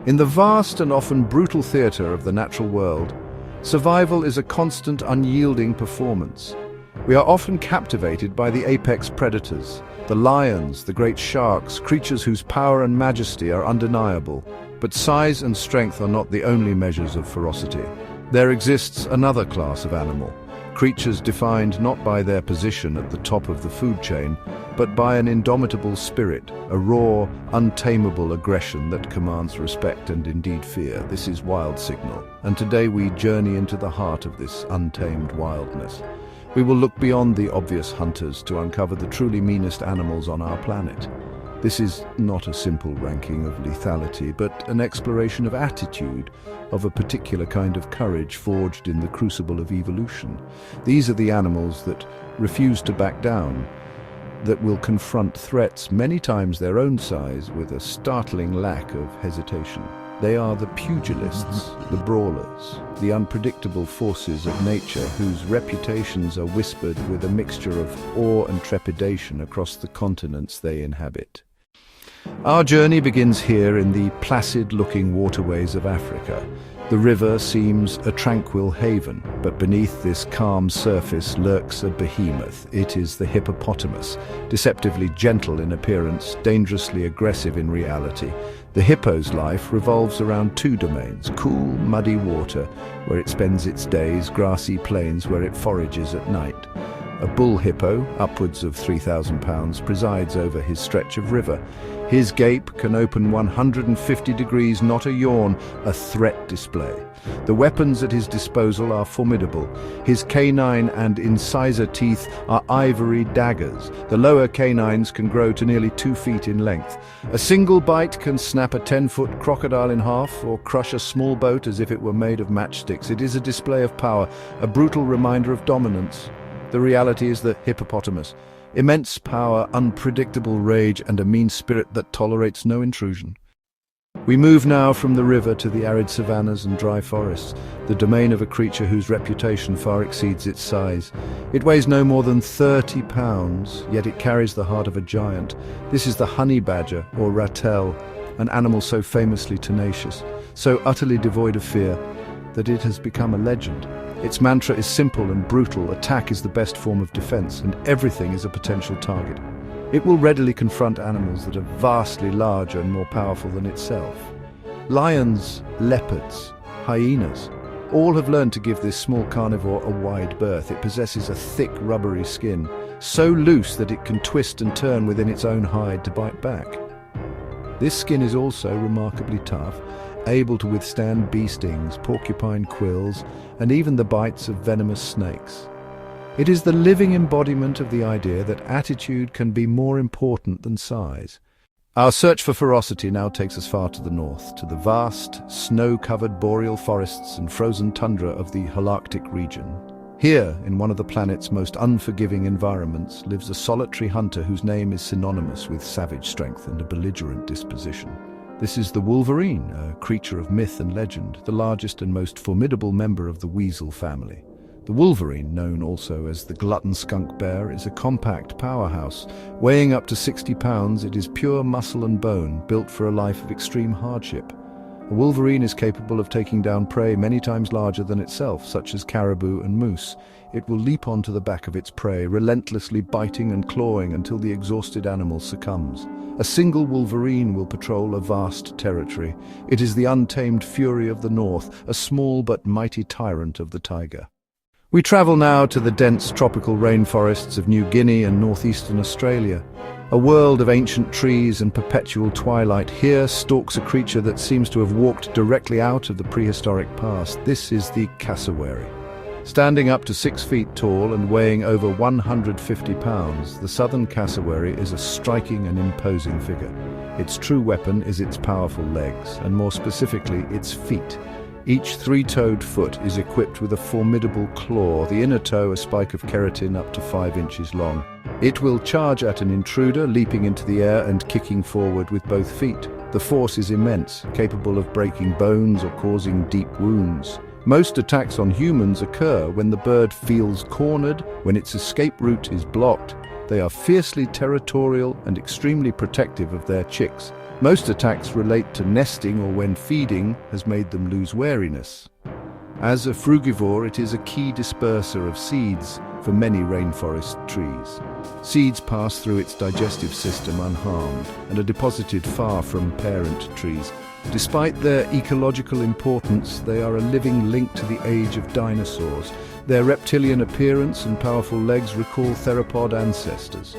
In the vast and often brutal theatre of the natural world, survival is a constant, unyielding performance. We are often captivated by the apex predators, the lions, the great sharks, creatures whose power and majesty are undeniable. But size and strength are not the only measures of ferocity. There exists another class of animal, creatures defined not by their position at the top of the food chain, but by an indomitable spirit, a raw, untamable aggression that commands respect and indeed fear. This is WildSignal, and today we journey into the heart of this untamed wildness. We will look beyond the obvious hunters to uncover the truly meanest animals on our planet. This is not a simple ranking of lethality, but an exploration of attitude, of a particular kind of courage forged in the crucible of evolution. These are the animals that refuse to back down, that will confront threats many times their own size with a startling lack of hesitation. They are the pugilists, the brawlers, the unpredictable forces of nature whose reputations are whispered with a mixture of awe and trepidation across the continents they inhabit. Our journey begins here in the placid-looking waterways of Africa. The river seems a tranquil haven, but beneath this calm surface lurks a behemoth. It is the hippopotamus, deceptively gentle in appearance, dangerously aggressive in reality. The hippo's life revolves around two domains: cool, muddy water, where it spends its days, grassy plains where it forages at night. A bull hippo, upwards of 3,000 pounds, presides over his stretch of river. His gape can open 150 degrees, not a yawn, a threat display. The weapons at his disposal are formidable. His canine and incisor teeth are ivory daggers. The lower canines can grow to nearly 2 feet in length. A single bite can snap a 10-foot crocodile in half or crush a small boat as if it were made of matchsticks. It is a display of power, a brutal reminder of dominance. The reality is the hippopotamus. Immense power, unpredictable rage, and a mean spirit that tolerates no intrusion. We move now from the river to the arid savannas and dry forests, the domain of a creature whose reputation far exceeds its size. It weighs no more than 30 pounds, yet it carries the heart of a giant. This is the honey badger, or ratel, an animal so famously tenacious, so utterly devoid of fear, that it has become a legend. Its mantra is simple and brutal: attack is the best form of defense, and everything is a potential target. It will readily confront animals that are vastly larger and more powerful than itself. Lions, leopards, hyenas, all have learned to give this small carnivore a wide berth. It possesses a thick, rubbery skin, so loose that it can twist and turn within its own hide to bite back. This skin is also remarkably tough, able to withstand bee stings, porcupine quills, and even the bites of venomous snakes. It is the living embodiment of the idea that attitude can be more important than size. Our search for ferocity now takes us far to the north, to the vast, snow-covered boreal forests and frozen tundra of the Holarctic region. Here, in one of the planet's most unforgiving environments, lives a solitary hunter whose name is synonymous with savage strength and a belligerent disposition. This is the wolverine, a creature of myth and legend, the largest and most formidable member of the weasel family. The wolverine, known also as the glutton skunk bear, is a compact powerhouse. Weighing up to 60 pounds, it is pure muscle and bone, built for a life of extreme hardship. A wolverine is capable of taking down prey many times larger than itself, such as caribou and moose. It will leap onto the back of its prey, relentlessly biting and clawing until the exhausted animal succumbs. A single wolverine will patrol a vast territory. It is the untamed fury of the north, a small but mighty tyrant of the taiga. We travel now to the dense tropical rainforests of New Guinea and northeastern Australia. A world of ancient trees and perpetual twilight. Here stalks a creature that seems to have walked directly out of the prehistoric past. This is the cassowary. Standing up to 6 feet tall and weighing over 150 pounds, the southern cassowary is a striking and imposing figure. Its true weapon is its powerful legs, and more specifically, its feet. Each 3-toed foot is equipped with a formidable claw, the inner toe a spike of keratin up to 5 inches long. It will charge at an intruder, leaping into the air and kicking forward with both feet. The force is immense, capable of breaking bones or causing deep wounds. Most attacks on humans occur when the bird feels cornered, when its escape route is blocked. They are fiercely territorial and extremely protective of their chicks. Most attacks relate to nesting or when feeding has made them lose wariness. As a frugivore, it is a key disperser of seeds for many rainforest trees. Seeds pass through its digestive system unharmed and are deposited far from parent trees. Despite their ecological importance, they are a living link to the age of dinosaurs. Their reptilian appearance and powerful legs recall theropod ancestors.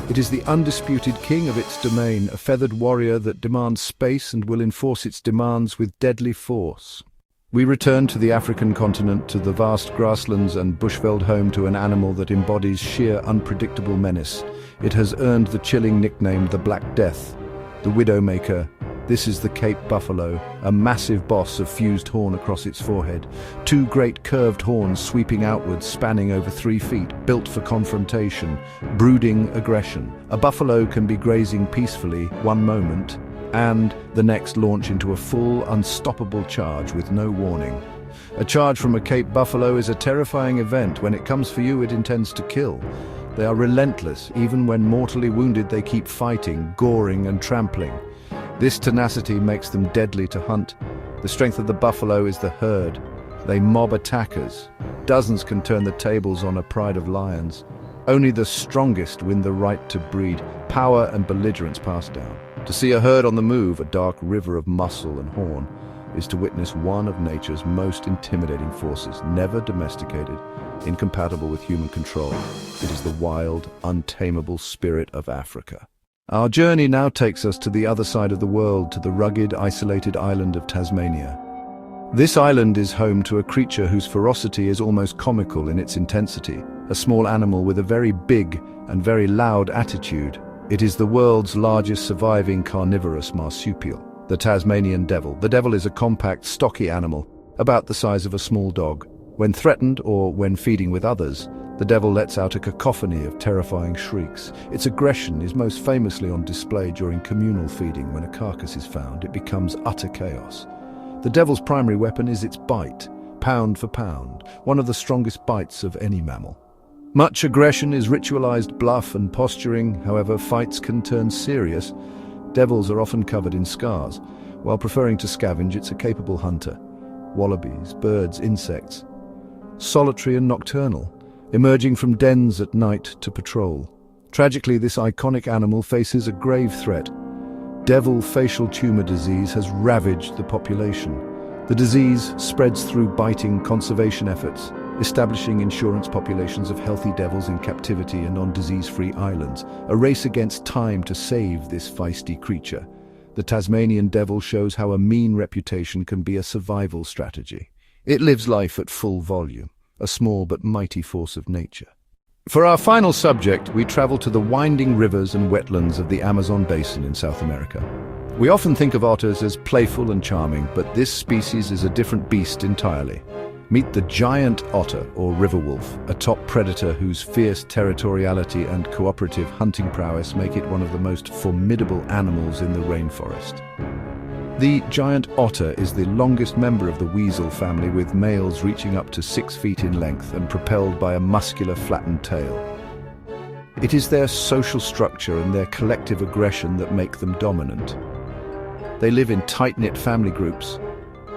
It is the undisputed king of its domain, a feathered warrior that demands space and will enforce its demands with deadly force. We return to the African continent, to the vast grasslands and bushveld home to an animal that embodies sheer unpredictable menace. It has earned the chilling nickname the Black Death, the Widowmaker. This is the Cape buffalo, a massive boss of fused horn across its forehead. Two great curved horns sweeping outwards, spanning over 3 feet, built for confrontation, brooding aggression. A buffalo can be grazing peacefully one moment, and the next launch into a full, unstoppable charge with no warning. A charge from a Cape buffalo is a terrifying event. When it comes for you, it intends to kill. They are relentless. Even when mortally wounded, they keep fighting, goring and trampling. This tenacity makes them deadly to hunt. The strength of the buffalo is the herd. They mob attackers. Dozens can turn the tables on a pride of lions. Only the strongest win the right to breed. Power and belligerence passed down. To see a herd on the move, a dark river of muscle and horn, is to witness one of nature's most intimidating forces, never domesticated, incompatible with human control. It is the wild, untamable spirit of Africa. Our journey now takes us to the other side of the world, to the rugged, isolated island of Tasmania. This island is home to a creature whose ferocity is almost comical in its intensity, a small animal with a very big and very loud attitude. It is the world's largest surviving carnivorous marsupial, the Tasmanian devil. The devil is a compact, stocky animal, about the size of a small dog. When threatened or when feeding with others, the devil lets out a cacophony of terrifying shrieks. Its aggression is most famously on display during communal feeding. When a carcass is found, it becomes utter chaos. The devil's primary weapon is its bite, pound for pound, one of the strongest bites of any mammal. Much aggression is ritualized bluff and posturing. However, fights can turn serious. Devils are often covered in scars. While preferring to scavenge, it's a capable hunter. Wallabies, birds, insects. Solitary and nocturnal, emerging from dens at night to patrol. Tragically, this iconic animal faces a grave threat. Devil facial tumor disease has ravaged the population. The disease spreads through biting conservation efforts, establishing insurance populations of healthy devils in captivity and on disease-free islands. A race against time to save this feisty creature. The Tasmanian devil shows how a mean reputation can be a survival strategy. It lives life at full volume, a small but mighty force of nature. For our final subject, we travel to the winding rivers and wetlands of the Amazon basin in South America. We often think of otters as playful and charming, but this species is a different beast entirely. Meet the giant otter, or river wolf, a top predator whose fierce territoriality and cooperative hunting prowess make it one of the most formidable animals in the rainforest. The giant otter is the longest member of the weasel family, with males reaching up to 6 feet in length and propelled by a muscular flattened tail. It is their social structure and their collective aggression that make them dominant. They live in tight-knit family groups,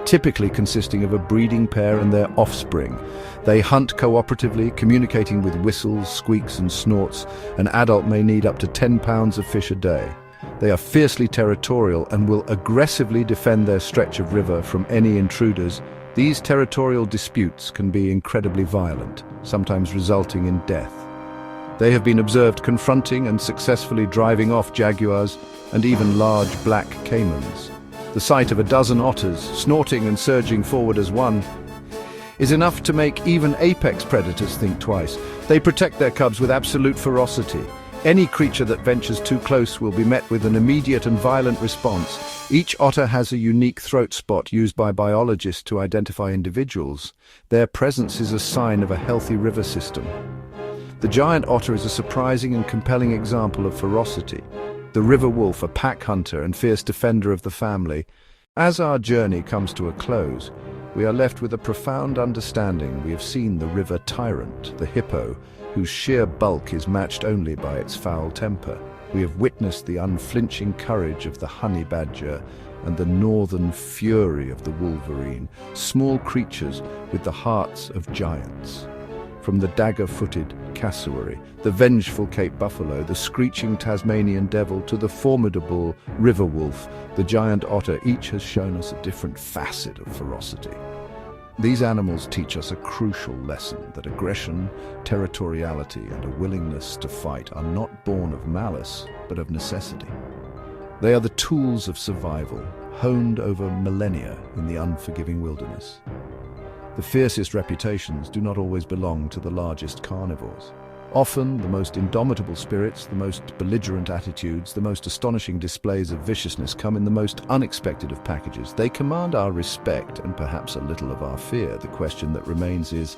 typically consisting of a breeding pair and their offspring. They hunt cooperatively, communicating with whistles, squeaks and snorts. An adult may need up to 10 pounds of fish a day. They are fiercely territorial and will aggressively defend their stretch of river from any intruders. These territorial disputes can be incredibly violent, sometimes resulting in death. They have been observed confronting and successfully driving off jaguars and even large black caimans. The sight of a dozen otters, snorting and surging forward as one, is enough to make even apex predators think twice. They protect their cubs with absolute ferocity. Any creature that ventures too close will be met with an immediate and violent response. Each otter has a unique throat spot used by biologists to identify individuals. Their presence is a sign of a healthy river system. The giant otter is a surprising and compelling example of ferocity. The river wolf, a pack hunter and fierce defender of the family. As our journey comes to a close, we are left with a profound understanding. We have seen the river tyrant, the hippo, whose sheer bulk is matched only by its foul temper. We have witnessed the unflinching courage of the honey badger and the northern fury of the wolverine, small creatures with the hearts of giants. From the dagger-footed cassowary, the vengeful Cape buffalo, the screeching Tasmanian devil, to the formidable river wolf, the giant otter, each has shown us a different facet of ferocity. These animals teach us a crucial lesson that aggression, territoriality, and a willingness to fight are not born of malice, but of necessity. They are the tools of survival, honed over millennia in the unforgiving wilderness. The fiercest reputations do not always belong to the largest carnivores. Often, the most indomitable spirits, the most belligerent attitudes, the most astonishing displays of viciousness come in the most unexpected of packages. They command our respect and perhaps a little of our fear. The question that remains is,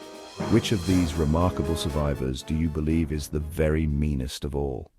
which of these remarkable survivors do you believe is the very meanest of all?